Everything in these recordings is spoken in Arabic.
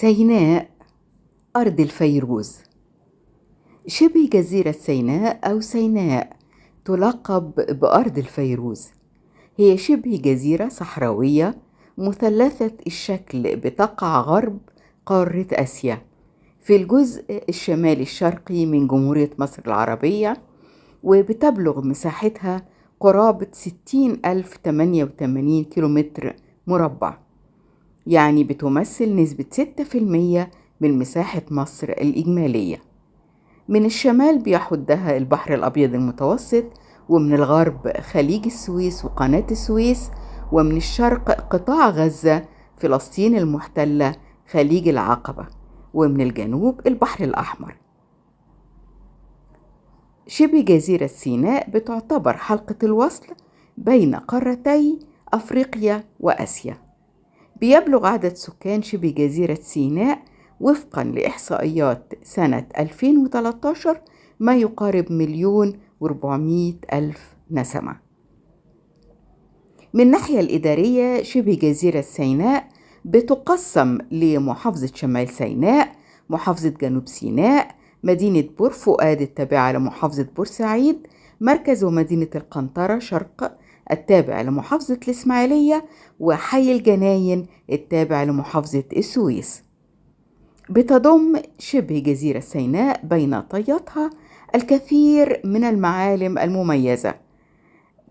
سيناء أرض الفيروز. شبه جزيرة سيناء أو سيناء تلقب بأرض الفيروز. هي شبه جزيرة صحراوية مثلثة الشكل بتقع غرب قارة آسيا في الجزء الشمالي الشرقي من جمهورية مصر العربية، وبتبلغ مساحتها قرابة 60,088 كيلومتر مربع، يعني بتمثل نسبة 6% من مساحة مصر الإجمالية. من الشمال بيحدها البحر الأبيض المتوسط، ومن الغرب خليج السويس وقناة السويس، ومن الشرق قطاع غزة، فلسطين المحتلة، خليج العقبة، ومن الجنوب البحر الأحمر. شبه جزيرة سيناء بتعتبر حلقة الوصل بين قارتي أفريقيا وآسيا. بيبلغ عدد سكان شبه جزيرة سيناء وفقا لإحصائيات سنة 2013 ما يقارب 1,400,000 نسمة. من الناحية الإدارية شبه جزيرة سيناء بتقسم لمحافظة شمال سيناء، محافظة جنوب سيناء، مدينة بور فؤاد التابعة لمحافظة بورسعيد، مركز ومدينة القنطرة شرق التابع لمحافظة الإسماعيلية، وحي الجناين التابع لمحافظة السويس. بتضم شبه جزيرة سيناء بين طياتها الكثير من المعالم المميزة،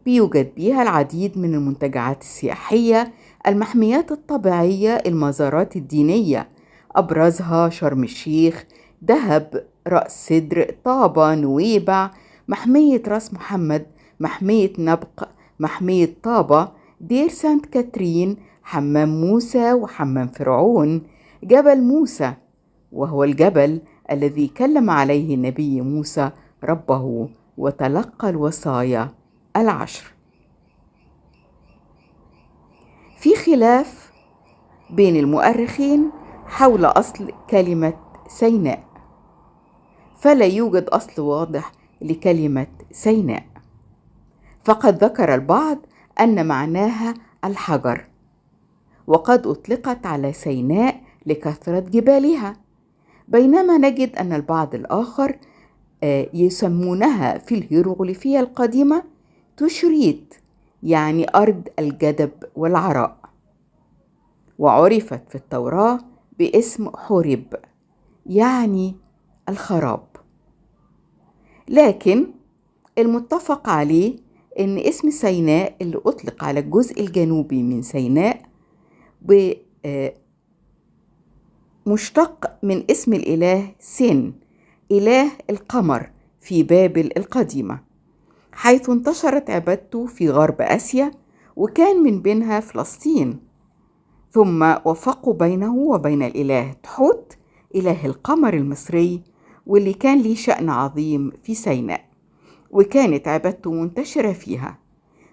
بيوجد بها العديد من المنتجعات السياحية، المحميات الطبيعية، المزارات الدينية، أبرزها شرم الشيخ، دهب، رأس سدر، طابة، نويبع، محمية راس محمد، محمية نبق، محمية طابة، دير سانت كاترين، حمام موسى وحمام فرعون، جبل موسى وهو الجبل الذي كلم عليه النبي موسى ربه وتلقى الوصايا العشر. في خلاف بين المؤرخين حول أصل كلمة سيناء، فلا يوجد أصل واضح لكلمة سيناء، فقد ذكر البعض أن معناها الحجر، وقد أطلقت على سيناء لكثرة جبالها، بينما نجد أن البعض الآخر يسمونها في الهيروغليفية القديمة تشريت، يعني أرض الجدب والعراء، وعرفت في التوراة باسم حورب، يعني الخراب. لكن المتفق عليه أن اسم سيناء اللي أطلق على الجزء الجنوبي من سيناء مشتق من اسم الإله سين، إله القمر في بابل القديمة، حيث انتشرت عبادته في غرب آسيا، وكان من بينها فلسطين. ثم وفقوا بينه وبين الإله تحوت، إله القمر المصري، واللي كان ليه شأن عظيم في سيناء، وكانت عبادته منتشرة فيها.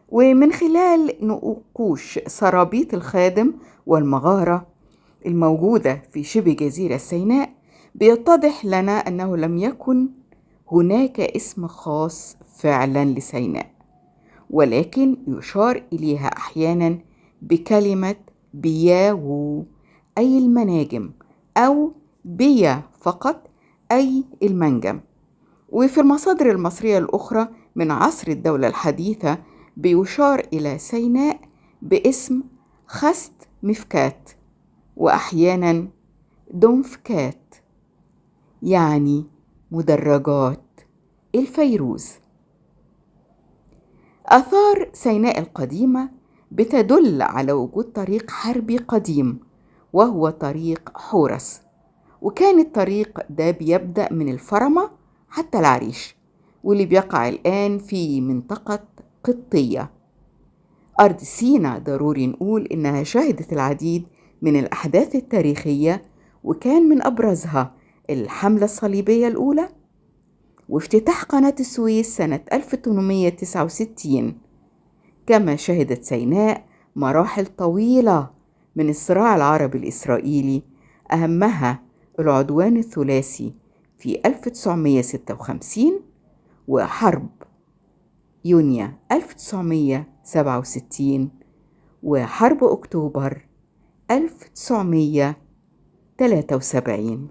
ومن خلال نقوش سرابيط الخادم والمغارة الموجودة في شبه جزيرة سيناء بيتضح لنا أنه لم يكن هناك اسم خاص فعلا لسيناء، ولكن يشار إليها أحيانا بكلمة بياوو أي المناجم، أو بيا فقط أي المنجم. وفي المصادر المصرية الأخرى من عصر الدولة الحديثة بيشار إلى سيناء باسم خست مفكات، وأحيانا دمفكات، يعني مدرجات الفيروز. آثار سيناء القديمة بتدل على وجود طريق حربي قديم، وهو طريق حورس، وكان الطريق ده بيبدأ من الفرمة حتى العريش، واللي بيقع الآن في منطقة قبطية. أرض سيناء ضروري نقول إنها شهدت العديد من الأحداث التاريخية، وكان من أبرزها الحملة الصليبية الأولى، وافتتاح قناة السويس سنة 1869. كما شهدت سيناء مراحل طويلة من الصراع العربي الإسرائيلي، أهمها العدوان الثلاثي في 1956، وحرب يونيو 1967، وحرب أكتوبر 1967. 73.